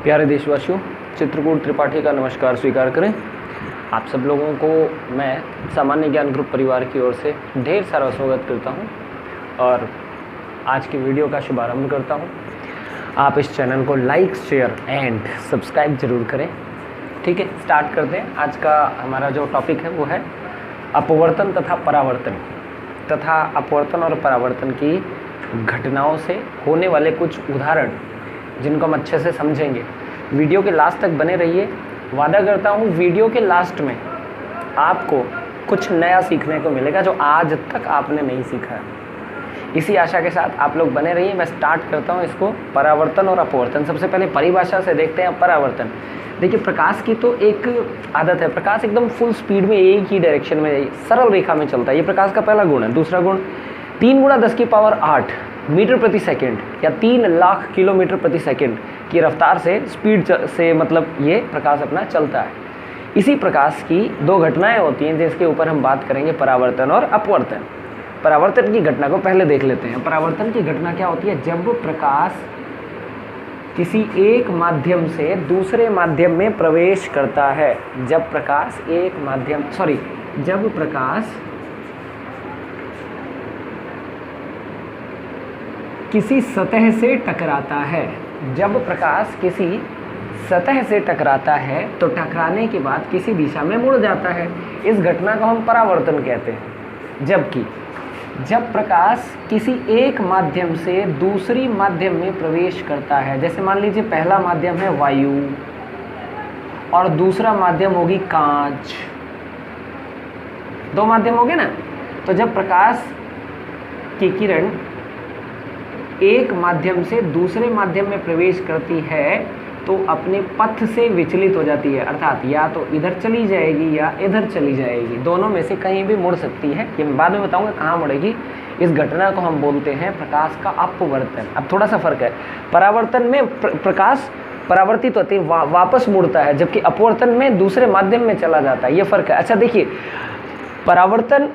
प्यारे देशवासियों, चित्रकूट त्रिपाठी का नमस्कार स्वीकार करें। आप सब लोगों को मैं सामान्य ज्ञान ग्रुप परिवार की ओर से ढेर सारा स्वागत करता हूं और आज की वीडियो का शुभारंभ करता हूं। आप इस चैनल को लाइक, शेयर एंड सब्सक्राइब जरूर करें। ठीक है, स्टार्ट करते हैं। आज का हमारा जो टॉपिक है वो है अपवर्तन तथा अपवर्तन और परावर्तन की घटनाओं से होने वाले कुछ उदाहरण, जिनको हम अच्छे से समझेंगे। वीडियो के लास्ट तक बने रहिए। वादा करता हूँ वीडियो के लास्ट में आपको कुछ नया सीखने को मिलेगा जो आज तक आपने नहीं सीखा है। इसी आशा के साथ आप लोग बने रहिए। मैं स्टार्ट करता हूँ इसको, परावर्तन और अपवर्तन। सबसे पहले परिभाषा से देखते हैं परावर्तन। देखिए, प्रकाश की तो एक आदत है, प्रकाश एकदम फुल स्पीड में एक ही डायरेक्शन में सरल रेखा में चलता है। ये प्रकाश का पहला गुण है। दूसरा गुण, 3 × 10⁸ मीटर प्रति सेकंड या 3 लाख किलोमीटर प्रति सेकंड की रफ्तार से स्पीड से मतलब ये प्रकाश अपना चलता है। इसी प्रकाश की दो घटनाएं होती हैं जिसके ऊपर हम बात करेंगे, परावर्तन और अपवर्तन। परावर्तन की घटना को पहले देख लेते हैं। परावर्तन की घटना क्या होती है? जब प्रकाश किसी एक माध्यम से दूसरे माध्यम में प्रवेश करता है। जब प्रकाश किसी सतह से टकराता है। जब प्रकाश किसी सतह से टकराता है तो टकराने के बाद किसी दिशा में मुड़ जाता है। इस घटना को हम परावर्तन कहते हैं। जबकि जब प्रकाश किसी एक माध्यम से दूसरी माध्यम में प्रवेश करता है, जैसे मान लीजिए पहला माध्यम है वायु और दूसरा माध्यम होगी कांच, 2 माध्यम हो गए ना। तो जब प्रकाश की किरण एक माध्यम से दूसरे माध्यम में प्रवेश करती है तो अपने पथ से विचलित हो जाती है, अर्थात या तो इधर चली जाएगी या इधर चली जाएगी। दोनों में से कहीं भी मुड़ सकती है। ये मैं बाद में बताऊंगा कहाँ मुड़ेगी। इस घटना को हम बोलते हैं प्रकाश का अपवर्तन। अब थोड़ा सा फर्क है। परावर्तन में प्रकाश परावर्तित होते हैं, वापस मुड़ता है, जबकि अपवर्तन में दूसरे माध्यम में चला जाता है। ये फर्क है। अच्छा देखिए, परावर्तन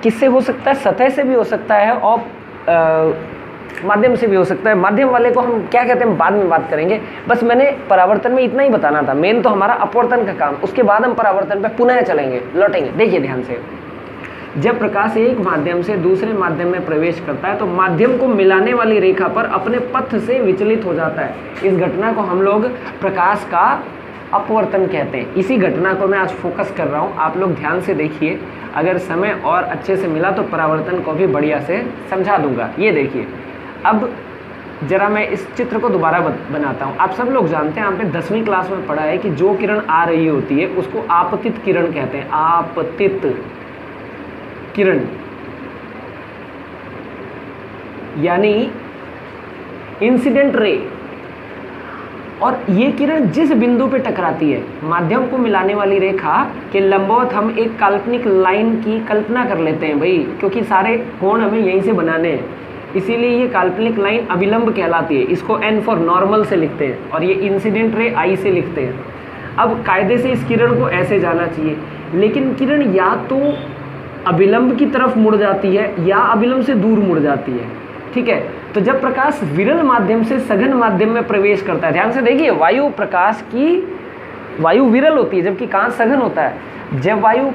किससे हो सकता है? सतह से भी हो सकता है और माध्यम से भी हो सकता है। माध्यम वाले को हम क्या कहते हैं बाद में बात करेंगे। बस मैंने परावर्तन में इतना ही बताना था। मेन तो हमारा अपवर्तन का काम, उसके बाद हम परावर्तन पे पुनः चलेंगे, लौटेंगे। देखिए ध्यान से, जब प्रकाश एक माध्यम से दूसरे माध्यम में प्रवेश करता है तो माध्यम को मिलाने वाली रेखा पर अपने पथ से विचलित हो जाता है। इस घटना को हम लोग प्रकाश का अपवर्तन कहते हैं। इसी घटना को मैं आज फोकस कर रहा हूँ। आप लोग ध्यान से देखिए। अगर समय और अच्छे से मिला तो परावर्तन को भी बढ़िया से समझा दूंगा। ये देखिए, अब जरा मैं इस चित्र को दोबारा बनाता हूँ। आप सब लोग जानते हैं, आपने 10वीं क्लास में पढ़ा है कि जो किरण आ रही होती है उसको आपतित किरण कहते हैं। आपतित किरण यानी इंसिडेंट रे। और ये किरण जिस बिंदु पे टकराती है, माध्यम को मिलाने वाली रेखा के लंबवत हम एक काल्पनिक लाइन की कल्पना कर लेते हैं भाई, क्योंकि सारे कोण हमें यहीं से बनाने हैं। इसीलिए ये काल्पनिक लाइन अभिलंब कहलाती है। इसको N फॉर नॉर्मल से लिखते हैं और ये इंसिडेंट रे I से लिखते हैं। अब कायदे से इस किरण को ऐसे जाना चाहिए, लेकिन किरण या तो अभिलंब की तरफ मुड़ जाती है या अभिलंब से दूर मुड़ जाती है। ठीक है, तो जब प्रकाश विरल माध्यम से सघन माध्यम में प्रवेश करता है, ध्यान से देखिए, वायु विरल होती है जबकि कांच सघन होता है। जब वायु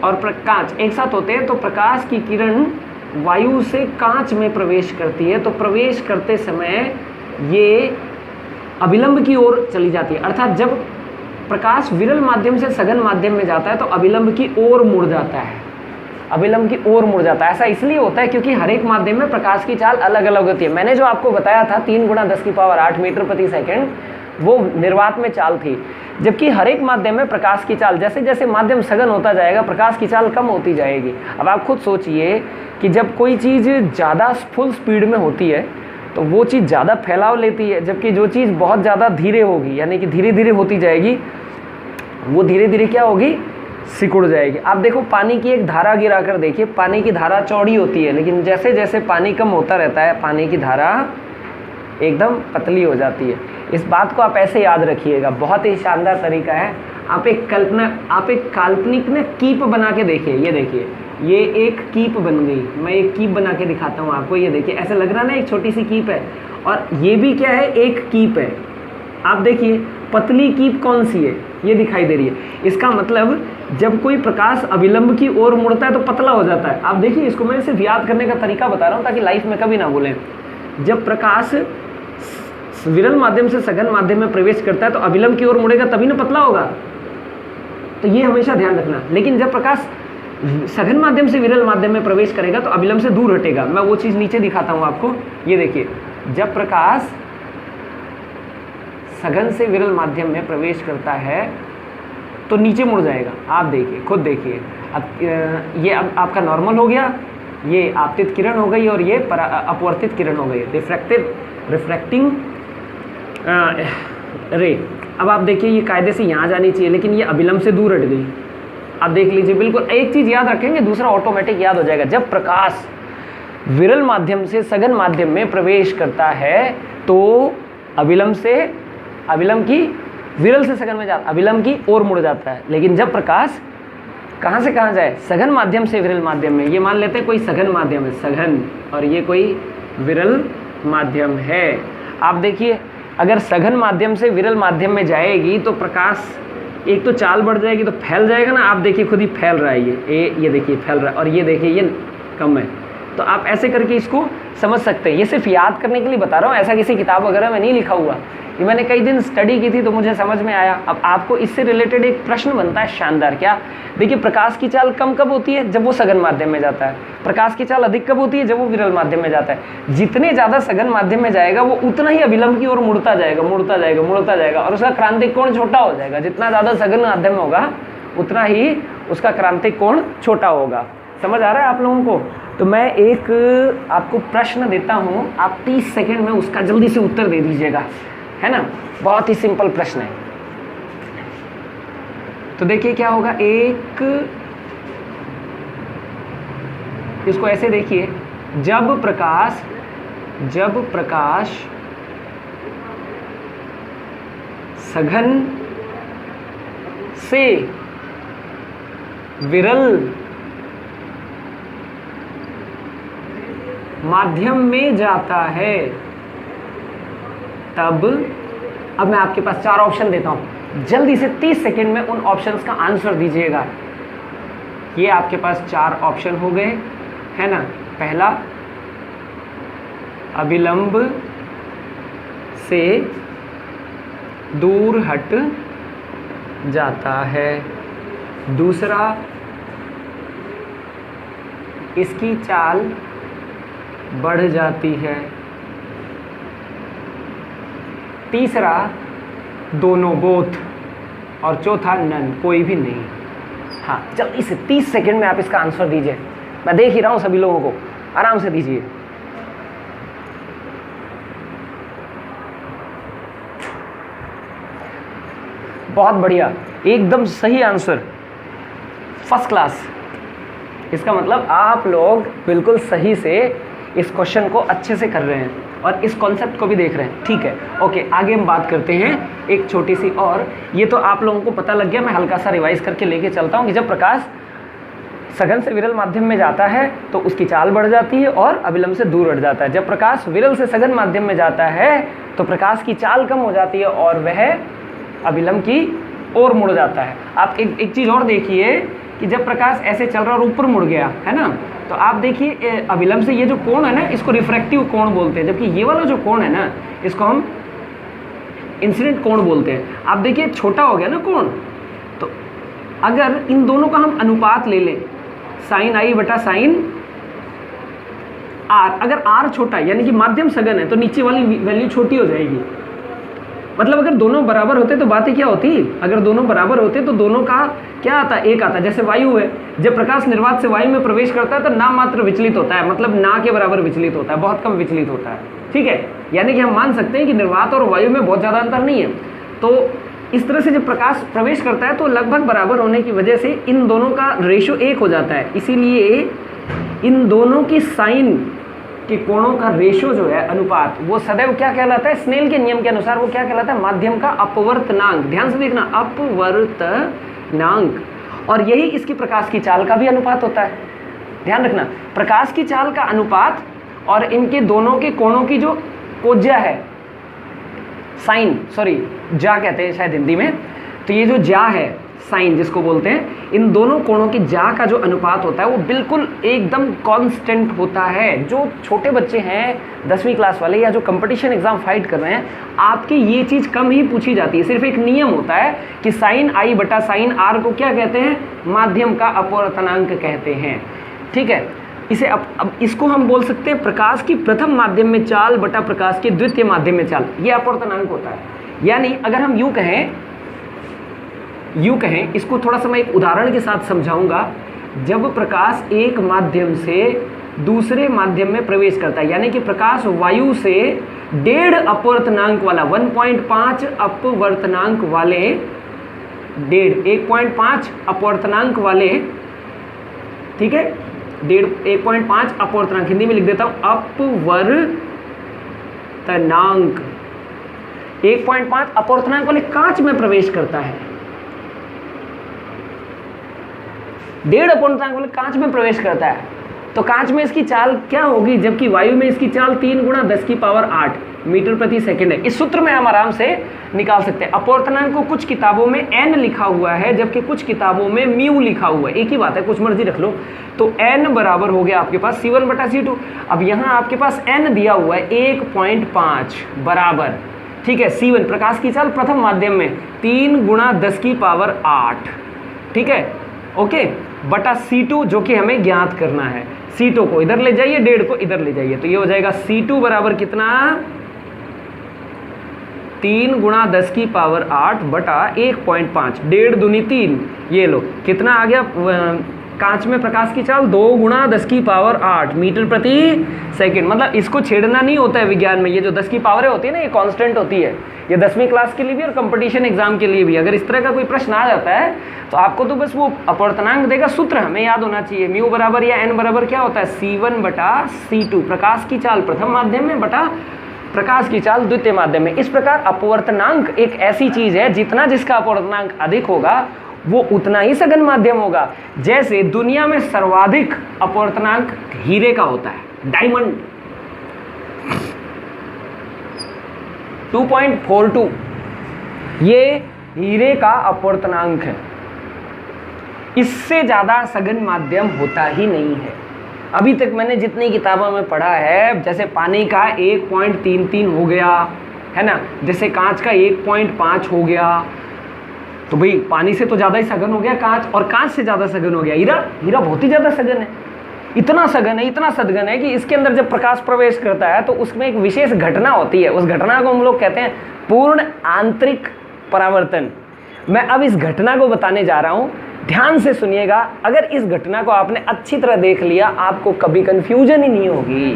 और कांच एक साथ होते हैं तो प्रकाश की किरण वायु से कांच में प्रवेश करती है, तो प्रवेश करते समय ये अभिलंब की ओर चली जाती है। अर्थात जब प्रकाश विरल माध्यम से सघन माध्यम में जाता है तो अभिलंब की ओर मुड़ जाता है। अभिलंब की ओर मुड़ जाता है। ऐसा इसलिए होता है क्योंकि हर एक माध्यम में प्रकाश की चाल अलग अलग होती है। मैंने जो आपको बताया था 3 × 10⁸ मीटर प्रति सेकंड, वो निर्वात में चाल थी। जबकि हर एक माध्यम में प्रकाश की चाल, जैसे जैसे माध्यम सघन होता जाएगा प्रकाश की चाल कम होती जाएगी। अब आप खुद सोचिए कि जब कोई चीज़ ज़्यादा फुल स्पीड में होती है तो वो चीज़ ज़्यादा फैलाव लेती है, जबकि जो चीज़ बहुत ज़्यादा धीरे होगी, यानी कि धीरे धीरे होती जाएगी, वो धीरे धीरे क्या होगी? सिकुड़ जाएगी। आप देखो, पानी की एक धारा गिरा कर देखिए, पानी की धारा चौड़ी होती है, लेकिन जैसे जैसे पानी कम होता रहता है पानी की धारा एकदम पतली हो जाती है। इस बात को आप ऐसे याद रखिएगा, बहुत ही शानदार तरीका है। आप एक काल्पनिक में कीप बना के देखिए। ये देखिए, ये एक कीप बन गई। मैं एक कीप बना के दिखाता हूँ आपको। ये देखिए, ऐसा लग रहा ना एक छोटी सी कीप है, और ये भी क्या है? एक कीप है। आप देखिए पतली कीप कौन सी है, ये दिखाई दे रही है। इसका मतलब जब कोई प्रकाश अविलंब की ओर मुड़ता है तो पतला हो जाता है। आप देखिए, इसको मैं सिर्फ याद करने का तरीका बता रहा हूँ ताकि लाइफ में कभी ना भूलें। जब प्रकाश विरल माध्यम से सघन माध्यम में प्रवेश करता है तो अविलंब की ओर मुड़ेगा, तभी ना पतला होगा। तो ये हमेशा ध्यान रखना। लेकिन जब प्रकाश सघन माध्यम से विरल माध्यम में प्रवेश करेगा तो अविलंब से दूर हटेगा। मैं वो चीज़ नीचे दिखाता हूँ आपको। ये देखिए, जब प्रकाश सघन से विरल माध्यम में प्रवेश करता है तो नीचे मुड़ जाएगा। आप देखिए, खुद देखिए। अब ये अब आपका नॉर्मल हो गया, ये आपतित किरण हो गई और ये अपवर्तित किरण हो गई, रिफ्रैक्टिंग रे। अब आप देखिए, ये कायदे से यहाँ जानी चाहिए लेकिन ये अविलंब से दूर हट गई। आप देख लीजिए, बिल्कुल एक चीज़ याद रखेंगे, दूसरा ऑटोमेटिक याद हो जाएगा। जब प्रकाश विरल माध्यम से सघन माध्यम में प्रवेश करता है तो अविलंब की विरल से सघन में जाता, अविलंब की ओर मुड़ जाता है। लेकिन जब प्रकाश कहाँ से कहाँ जाए, सघन माध्यम से विरल माध्यम में, ये मान लेते हैं कोई सघन माध्यम है, सघन, और ये कोई विरल माध्यम है। आप देखिए, अगर सघन माध्यम से विरल माध्यम में जाएगी तो प्रकाश एक तो चाल बढ़ जाएगी तो फैल जाएगा ना। आप देखिए, खुद ही फैल रहा है ये देखिए फैल रहा है, और ये देखिए ये कम है। तो आप ऐसे करके इसको समझ सकते हैं। ये सिर्फ याद करने के लिए बता रहा हूँ, ऐसा किसी किताब वगैरह में नहीं लिखा हुआ। ये मैंने कई दिन स्टडी की थी तो मुझे समझ में आया। अब आपको इससे रिलेटेड एक प्रश्न बनता है शानदार। क्या? देखिए, प्रकाश की चाल कम कब होती है? जब वो सघन माध्यम में जाता है। प्रकाश की चाल अधिक कब होती है? जब वो विरल माध्यम में जाता है। जितने ज़्यादा सघन माध्यम में जाएगा वो उतना ही अविलंब की ओर मुड़ता जाएगा और उसका क्रांतिक कोण छोटा हो जाएगा। जितना ज़्यादा सघन माध्यम होगा उतना ही उसका क्रांतिक कोण छोटा होगा। समझ आ रहा है आप लोगों को? तो मैं एक आपको प्रश्न देता हूँ, आप 30 सेकेंड में उसका जल्दी से उत्तर दे दीजिएगा, है ना। बहुत ही सिंपल प्रश्न है। तो देखिए क्या होगा, इसको ऐसे देखिए, जब प्रकाश सघन से विरल माध्यम में जाता है तब, अब मैं आपके पास 4 ऑप्शन देता हूं, जल्दी से 30 सेकेंड में उन ऑप्शंस का आंसर दीजिएगा। ये आपके पास 4 ऑप्शन हो गए, है ना। पहला, अविलंब से दूर हट जाता है। दूसरा, इसकी चाल बढ़ जाती है। तीसरा, दोनों, बोथ। और चौथा, नन, कोई भी नहीं। हाँ, जल्दी से 30 सेकेंड में आप इसका आंसर दीजिए। मैं देख ही रहा हूँ सभी लोगों को, आराम से दीजिए। बहुत बढ़िया, एकदम सही आंसर, फर्स्ट क्लास। इसका मतलब आप लोग बिल्कुल सही से इस क्वेश्चन को अच्छे से कर रहे हैं और इस कॉन्सेप्ट को भी देख रहे हैं। ठीक है, ओके, आगे हम बात करते हैं एक छोटी सी और। ये तो आप लोगों को पता लग गया, मैं हल्का सा रिवाइज करके लेके चलता हूँ कि जब प्रकाश सघन से विरल माध्यम में जाता है तो उसकी चाल बढ़ जाती है और अविलंब से दूर हट जाता है। जब प्रकाश विरल से सघन माध्यम में जाता है तो प्रकाश की चाल कम हो जाती है और वह अविलंब की ओर मुड़ जाता है। आप एक चीज़ और देखिए कि जब प्रकाश ऐसे चल रहा और ऊपर मुड़ गया, है ना, तो आप देखिए अविलंब से ये जो कोण है ना, इसको रिफ्रैक्टिव कोण बोलते हैं, जबकि ये वाला जो कोण है ना, इसको हम इंसिडेंट कोण बोलते हैं। आप देखिए छोटा हो गया ना कोण, तो अगर इन दोनों का हम अनुपात ले लें, साइन आई बटा साइन आर, अगर आर छोटा यानी कि माध्यम सघन है तो नीचे वाली वैल्यू छोटी हो जाएगी। मतलब अगर दोनों बराबर होते तो बातें क्या होती, अगर दोनों बराबर होते तो दोनों का क्या आता, एक आता। जैसे वायु है, जब प्रकाश निर्वात से वायु में प्रवेश करता है तो नाम मात्र विचलित होता है, मतलब ना के बराबर विचलित होता है, बहुत कम विचलित होता है। ठीक है, यानी कि हम मान सकते हैं कि निर्वात और वायु में बहुत ज़्यादा अंतर नहीं है। तो इस तरह से जब प्रकाश प्रवेश करता है तो लगभग बराबर होने की वजह से इन दोनों का रेशो 1 हो जाता है। इसीलिए इन दोनों की साइन के कोणों का रेशो जो है, अनुपात, वो सदैव क्या कहलाता है, स्नेल के नियम के अनुसार वो क्या कहलाता है, माध्यम का अपवर्तनांक। ध्यान से देखना, अपवर्तनांक। और यही इसकी प्रकाश की चाल का भी अनुपात होता है। ध्यान रखना, प्रकाश की चाल का अनुपात और इनके दोनों के कोणों की जो कोज्या है, साइन, सॉरी जा कहते हैं शायद हिंदी में, तो ये जो जा है साइन जिसको बोलते हैं, इन दोनों कोणों की जा का जो अनुपात होता है वो बिल्कुल एकदम कांस्टेंट होता है। जो छोटे बच्चे हैं 10वीं क्लास वाले या जो कंपटीशन एग्जाम फाइट कर रहे हैं, आपकी ये चीज़ कम ही पूछी जाती है। सिर्फ एक नियम होता है कि साइन आई बटा साइन आर को क्या कहते हैं, माध्यम का अपवर्तनांक कहते हैं। ठीक है, इसे अब इसको हम बोल सकते हैं प्रकाश की प्रथम माध्यम में चाल बटा प्रकाश की द्वितीय माध्यम में चाल, ये अपवर्तनांक होता है। यानी अगर हम यूँ कहें, इसको थोड़ा सा मैं एक उदाहरण के साथ समझाऊंगा। जब प्रकाश एक माध्यम से दूसरे माध्यम में प्रवेश करता है, यानी कि प्रकाश वायु से 1.5 अपवर्तनांक वाला 1.5 अपवर्तनांक वाले 1.5 अपवर्तनांक वाले, ठीक है, 1.5 अपवर्तनांक, हिंदी में लिख देता हूं अपवर्तनांक, 1.5 अपवर्तनांक वाले कांच में प्रवेश करता है, 1.5 अपवर्तनांक वाले कांच में प्रवेश करता है, तो कांच में इसकी चाल क्या होगी, जबकि वायु में इसकी चाल 3 × 10⁸ मीटर प्रति सेकंड है। इस सूत्र में हम आराम से निकाल सकते हैं। अपवर्तनांक को कुछ किताबों में n लिखा हुआ है, जबकि कुछ किताबों में म्यू लिखा हुआ है, एक ही बात है, कुछ मर्जी रख लो। तो n बराबर हो गया आपके पास C1 बटा C2। अब यहाँ आपके पास n दिया हुआ है 1.5 बराबर, ठीक है, C1 प्रकाश की चाल प्रथम माध्यम में 3 × 10⁸, ठीक है, ओके, बटा C2 जो कि हमें ज्ञात करना है। C2 को इधर ले जाइए, 1.5 को इधर ले जाइए, तो ये हो जाएगा C2 बराबर कितना, 3 × 10⁸ बटा 1.5, 1.5 दूनी 3, ये लो कितना आ गया, कांच में प्रकाश की चाल 2 × 10⁸ मीटर प्रति सेकंड। मतलब इसको छेड़ना नहीं होता है विज्ञान में, ये जो 10 की पावरें होती है ना, ये कांस्टेंट होती है, ये 10वीं क्लास के लिए भी और कंपटीशन एग्जाम के लिए भी। अगर इस तरह का कोई प्रश्न आ जाता है तो आपको तो बस वो अपवर्तनांक देगा, सूत्र हमें याद होना चाहिए, म्यू बराबर या n बराबर क्या होता है, C1 बटा C2, प्रकाश की चाल प्रथम माध्यम में बटा प्रकाश की चाल द्वितीय माध्यम में। इस प्रकार अपवर्तनांक एक ऐसी चीज है, जितना जिसका अपवर्तनांक अधिक होगा वो उतना ही सघन माध्यम होगा। जैसे दुनिया में सर्वाधिक अपवर्तनांक हीरे का होता है, डायमंड 2.42, ये हीरे का अपवर्तनांक है, इससे ज़्यादा सघन माध्यम होता ही नहीं है। अभी तक मैंने जितनी किताबों में पढ़ा है, जैसे पानी का 1.33 हो गया है ना, जैसे कांच का 1.5 हो गया, तो भाई पानी से तो ज़्यादा ही सघन हो गया कांच, और कांच से ज़्यादा सघन हो गया हीरा। हीरा बहुत ही ज़्यादा सघन है, इतना सघन है, इतना सघन है कि इसके अंदर जब प्रकाश प्रवेश करता है तो उसमें एक विशेष घटना होती है, उस घटना को हम लोग कहते हैं पूर्ण आंतरिक परावर्तन। मैं अब इस घटना को बताने जा रहा हूँ, ध्यान से सुनिएगा। अगर इस घटना को आपने अच्छी तरह देख लिया, आपको कभी कंफ्यूजन ही नहीं होगी।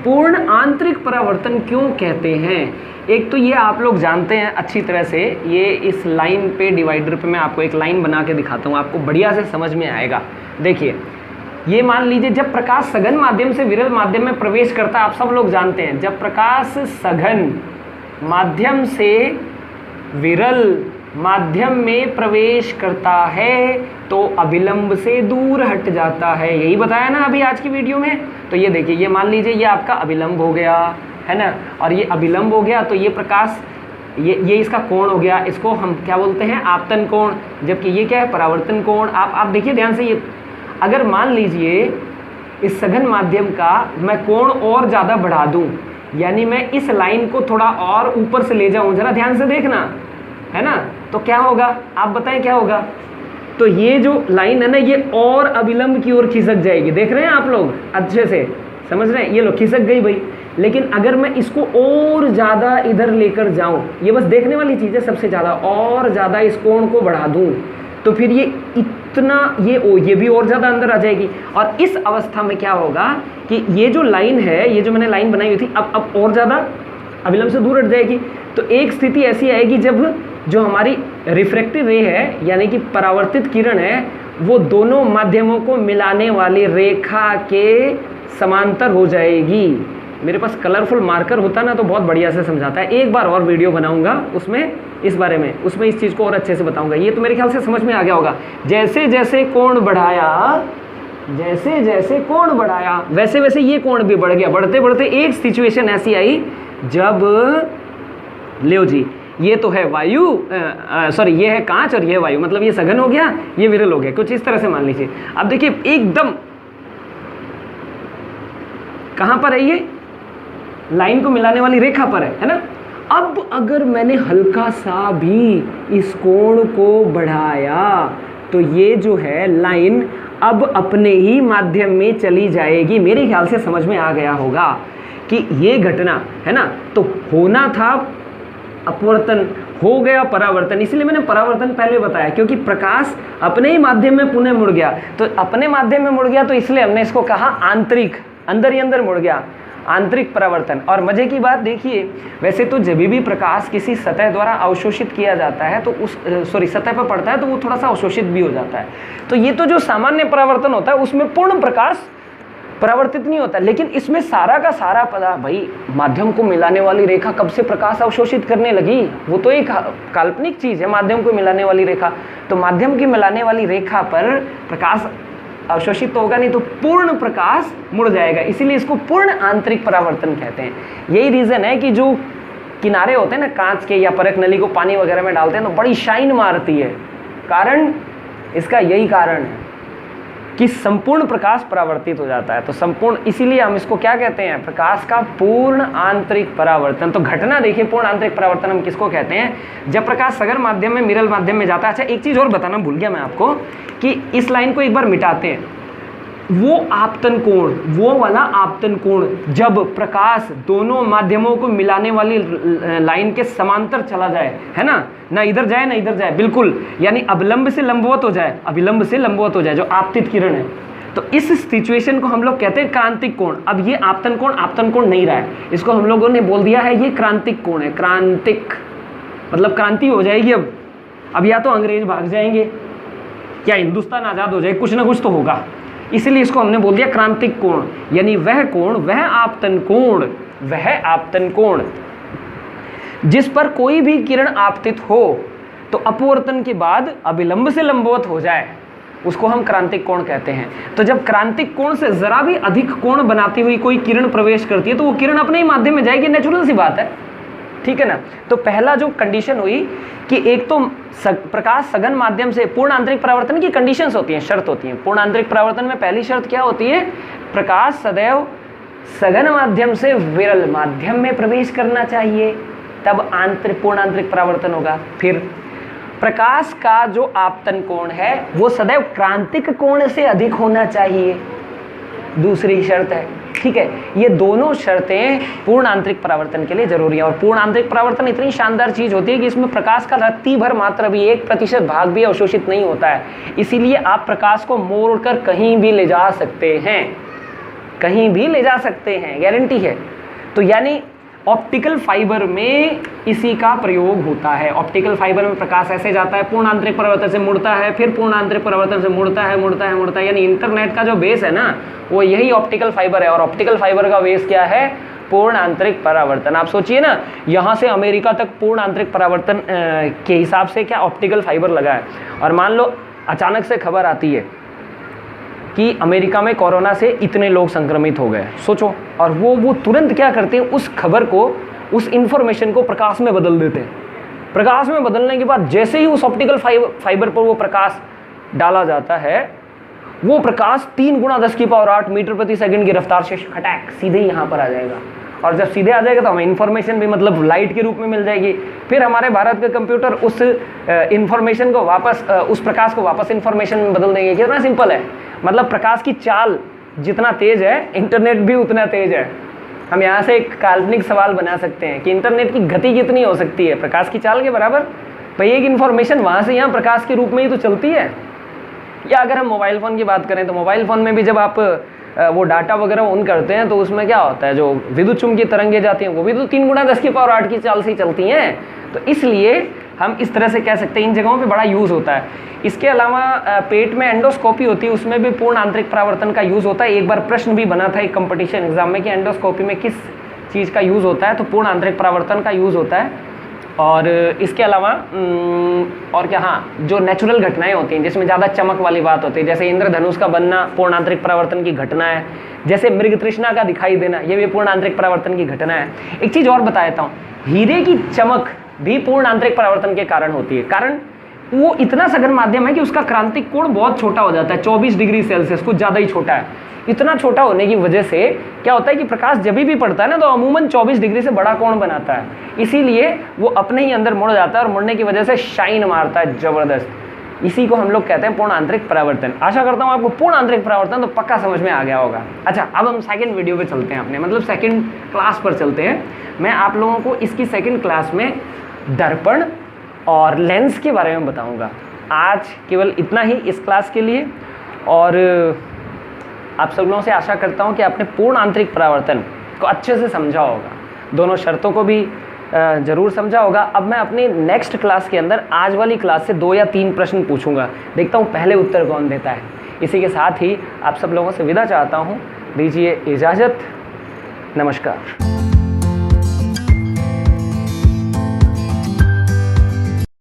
पूर्ण आंतरिक परावर्तन क्यों कहते हैं, एक तो ये आप लोग जानते हैं अच्छी तरह से, ये इस लाइन पे डिवाइडर पे मैं आपको एक लाइन बना के दिखाता हूँ, आपको बढ़िया से समझ में आएगा। देखिए, ये मान लीजिए जब प्रकाश सघन माध्यम से विरल माध्यम में प्रवेश करता है, आप सब लोग जानते हैं, जब प्रकाश सघन माध्यम से विरल माध्यम में प्रवेश करता है तो अभिलंब से दूर हट जाता है, यही बताया ना अभी आज की वीडियो में। तो ये देखिए, ये मान लीजिए ये आपका अभिलंब हो गया है ना, और ये अभिलंब हो गया, तो ये प्रकाश ये इसका कोण हो गया, इसको हम क्या बोलते हैं, आपतन कोण, जबकि ये क्या है, परावर्तन कोण। आप देखिए ध्यान से, ये अगर मान लीजिए इस सघन माध्यम का मैं कोण और ज़्यादा बढ़ा दूं, यानी मैं इस लाइन को थोड़ा और ऊपर से ले जाऊं, जरा ध्यान से देखना है ना, तो क्या होगा, आप बताएं क्या होगा। तो ये जो लाइन है ना, ये और अभिलंब की ओर खिसक जाएगी, देख रहे हैं आप लोग अच्छे से समझ रहे हैं, ये लो खिसक गई भाई। लेकिन अगर मैं इसको और ज़्यादा इधर लेकर जाऊं, ये बस देखने वाली चीज़ है, सबसे ज़्यादा और ज़्यादा इस कोण को बढ़ा दूं, तो फिर ये इतना ये भी और ज़्यादा अंदर आ जाएगी। और इस अवस्था में क्या होगा कि ये जो लाइन है, ये जो मैंने लाइन बनाई हुई थी, अब और ज़्यादा अभिलंब से दूर हट जाएगी। तो एक स्थिति ऐसी आएगी जब जो हमारी रिफ्रैक्टिव रे है, यानी कि परावर्तित किरण है, वो दोनों माध्यमों को मिलाने वाली रेखा के समांतर हो जाएगी। मेरे पास कलरफुल मार्कर होता ना तो बहुत बढ़िया से समझाता है, एक बार और वीडियो बनाऊंगा उसमें इस बारे में, उसमें इस चीज़ को और अच्छे से बताऊंगा। ये तो मेरे ख्याल से समझ में आ गया होगा। जैसे जैसे कोण बढ़ाया, जैसे जैसे कोण बढ़ाया, वैसे वैसे ये कोण भी बढ़ गया। बढ़ते बढ़ते एक सिचुएशन ऐसी आई जब लो जी, ये तो है वायु, सॉरी ये है कांच और ये है वायु, मतलब ये सघन हो गया, ये विरल हो गया, कुछ इस तरह से मान लीजिए। अब देखिए एकदम कहां पर है, ये लाइन को मिलाने वाली रेखा पर है ना। अब अगर मैंने हल्का सा भी इस कोण को बढ़ाया तो ये जो है लाइन अब अपने ही माध्यम में चली जाएगी। मेरे ख्याल से समझ में आ गया होगा कि ये घटना है ना, तो होना था अपवर्तन, हो गया परावर्तन। इसलिए मैंने परावर्तन पहले बताया, क्योंकि प्रकाश अपने ही माध्यम में पुनः मुड़ गया, तो अपने माध्यम में मुड़ गया तो इसलिए हमने इसको कहा आंतरिक, अंदर ही अंदर मुड़ गया, आंतरिक परावर्तन। और मजे की बात देखिए, वैसे तो जब भी प्रकाश किसी सतह द्वारा अवशोषित किया जाता है तो उस सतह पर पड़ता है तो वो थोड़ा सा अवशोषित भी हो जाता है। तो ये तो जो सामान्य परावर्तन होता है उसमें पूर्ण प्रकाश परावर्तित नहीं होता, लेकिन इसमें सारा का सारा पता भाई, माध्यम को मिलाने वाली रेखा कब से प्रकाश अवशोषित करने लगी, वो तो एक काल्पनिक चीज है माध्यम को मिलाने वाली रेखा। तो माध्यम की मिलाने वाली रेखा पर प्रकाश अवशोषित तो होगा नहीं, तो पूर्ण प्रकाश मुड़ जाएगा, इसीलिए इसको पूर्ण आंतरिक परावर्तन कहते हैं। यही रीजन है कि जो किनारे होते हैं ना कांच के या परख नली को पानी वगैरह में डालते हैं तो बड़ी शाइन मारती है, कारण इसका यही कारण है कि संपूर्ण प्रकाश परावर्तित हो जाता है। तो संपूर्ण, इसीलिए हम इसको क्या कहते हैं, प्रकाश का पूर्ण आंतरिक परावर्तन। तो घटना देखिए, पूर्ण आंतरिक परावर्तन हम किसको कहते हैं, जब प्रकाश सघन माध्यम में मिरल माध्यम में जाता है। अच्छा एक चीज और बताना भूल गया मैं आपको कि इस लाइन को एक बार मिटाते हैं, वो आपतन कोण, वो वाला आपतन कोण जब प्रकाश दोनों माध्यमों को मिलाने वाली लाइन के समांतर चला जाए, है ना इधर जाए ना इधर जाए, बिल्कुल, यानी अभिलंब से लंबवत हो जाए, अभिलंब से लंबवत हो जाए, जो आपतित किरण है, तो इस सिचुएशन को हम लोग कहते हैं क्रांतिक कोण। अब ये आपतन कोण नहीं रहा है, इसको हम लोगों ने बोल दिया है ये क्रांतिक कोण है। क्रांतिक मतलब क्रांति हो जाएगी। अब या तो अंग्रेज भाग जाएंगे या हिंदुस्तान आजाद हो जाए, कुछ ना कुछ तो होगा, इसलिए इसको हमने बोल दिया क्रांतिक कोण। यानी वह कोण, वह आपतन कोण जिस पर कोई भी किरण आपतित हो तो अपवर्तन के बाद अभिलंब से लंबवत हो जाए, उसको हम क्रांतिक कोण कहते हैं। तो जब क्रांतिक कोण से जरा भी अधिक कोण बनाती हुई कोई किरण प्रवेश करती है तो वो किरण अपने ही माध्यम में जाएगी, नेचुरल सी बात है, ठीक है ना। तो पहला जो कंडीशन हुई कि एक तो प्रकाश सघन माध्यम से पूर्ण आंतरिक परावर्तन की कंडीशंस होती हैं, शर्त होती हैं। पूर्ण आंतरिक परावर्तन में पहली शर्त क्या होती है, प्रकाश सदैव सघन माध्यम से विरल माध्यम में प्रवेश करना चाहिए, तब पूर्ण आंतरिक परावर्तन होगा। फिर प्रकाश का जो आपतन कोण है वो सदैव क्रांतिक कोण से अधिक होना चाहिए, दूसरी शर्त है, ठीक है। ये दोनों शर्तें पूर्ण आंतरिक परावर्तन के लिए जरूरी है। और पूर्ण आंतरिक परावर्तन इतनी शानदार चीज होती है कि इसमें प्रकाश का रत्ती भर मात्रा भी 1% भाग भी अवशोषित नहीं होता है, इसीलिए आप प्रकाश को मोड़कर कहीं भी ले जा सकते हैं, कहीं भी ले जा सकते हैं, गारंटी है। तो यानी ऑप्टिकल फाइबर में इसी का प्रयोग होता है। ऑप्टिकल फाइबर में प्रकाश ऐसे जाता है, पूर्ण आंतरिक परावर्तन से मुड़ता है, फिर पूर्ण आंतरिक परावर्तन से मुड़ता है, यानी इंटरनेट का जो बेस है ना वो यही ऑप्टिकल फाइबर है। और ऑप्टिकल फाइबर का बेस क्या है, पूर्ण आंतरिक परावर्तन। आप सोचिए ना, यहाँ से अमेरिका तक पूर्ण आंतरिक परावर्तन के हिसाब से क्या ऑप्टिकल फाइबर लगा है। और मान लो अचानक से खबर आती है कि अमेरिका में कोरोना से इतने लोग संक्रमित हो गए, सोचो, और वो तुरंत क्या करते हैं, उस खबर को, उस इंफॉर्मेशन को प्रकाश में बदल देते हैं। प्रकाश में बदलने के बाद जैसे ही उस ऑप्टिकल फाइबर पर वो प्रकाश डाला जाता है, वो प्रकाश 3 × 10⁸ मीटर प्रति सेकंड की रफ्तार से खटैक सीधे यहाँ पर आ जाएगा। और जब सीधे आ जाएगा तो हमें इन्फॉर्मेशन भी मतलब लाइट के रूप में मिल जाएगी। फिर हमारे भारत के कंप्यूटर उस इन्फॉर्मेशन को वापस, उस प्रकाश को वापस इन्फॉर्मेशन में बदल देंगे। कितना सिंपल है, मतलब प्रकाश की चाल जितना तेज है, इंटरनेट भी उतना तेज है। हम यहाँ से एक काल्पनिक सवाल बना सकते हैं कि इंटरनेट की गति कितनी हो सकती है, प्रकाश की चाल के बराबर। भाई एक इन्फॉर्मेशन वहाँ से यहाँ प्रकाश के रूप में ही तो चलती है। या अगर हम मोबाइल फ़ोन की बात करें तो मोबाइल फ़ोन में भी जब आप वो डाटा वगैरह ऑन करते हैं तो उसमें क्या होता है, जो विद्युत चुम्बकीय तरंगें जाती हैं वो भी तो 3 × 10⁸ की चाल से ही चलती हैं। तो इसलिए हम इस तरह से कह सकते हैं, इन जगहों पे बड़ा यूज़ होता है। इसके अलावा पेट में एंडोस्कोपी होती है, उसमें भी पूर्ण आंतरिक परावर्तन का यूज़ होता है। एक बार प्रश्न भी बना था एक कंपटीशन एग्जाम में कि एंडोस्कोपी में किस चीज़ का यूज़ होता है, तो पूर्ण आंतरिक परावर्तन का यूज़ होता है। और इसके अलावा और क्या, हाँ, जो नेचुरल घटनाएं होती हैं जिसमें ज़्यादा चमक वाली बात होती है, जैसे इंद्रधनुष का बनना पूर्ण आंतरिक परावर्तन की घटना है, जैसे मृग तृष्णा का दिखाई देना, ये भी पूर्ण आंतरिक परावर्तन की घटना है। एक चीज़ और बता देता हूँ, हीरे की चमक भी पूर्ण आंतरिक परावर्तन के कारण होती है। कारण वो इतना सघन माध्यम है कि उसका क्रांतिक कोण बहुत छोटा हो जाता है, 24 डिग्री सेल्सियस, कुछ ज़्यादा ही छोटा है। इतना छोटा होने की वजह से क्या होता है कि प्रकाश जब भी पड़ता है ना, तो अमूमन 24 डिग्री से बड़ा कोण बनाता है, इसीलिए वो अपने ही अंदर मुड़ जाता है और मुड़ने की वजह से शाइन मारता है जबरदस्त। इसी को हम लोग कहते हैं पूर्ण आंतरिक परावर्तन। आशा करता हूँ आपको पूर्ण आंतरिक परावर्तन तो पक्का समझ में आ गया होगा। अच्छा, अब हम सेकंड वीडियो पे चलते हैं, अपने मतलब सेकंड क्लास पर चलते हैं। मैं आप लोगों को इसकी सेकंड क्लास में दर्पण और लेंस के बारे में बताऊंगा। आज केवल इतना ही इस क्लास के लिए, और आप सब लोगों से आशा करता हूं कि आपने पूर्ण आंतरिक परावर्तन को अच्छे से समझा होगा, दोनों शर्तों को भी ज़रूर समझा होगा। अब मैं अपनी नेक्स्ट क्लास के अंदर आज वाली क्लास से 2 या 3 प्रश्न पूछूंगा, देखता हूं पहले उत्तर कौन देता है। इसी के साथ ही आप सब लोगों से विदा चाहता हूं, दीजिए इजाज़त, नमस्कार।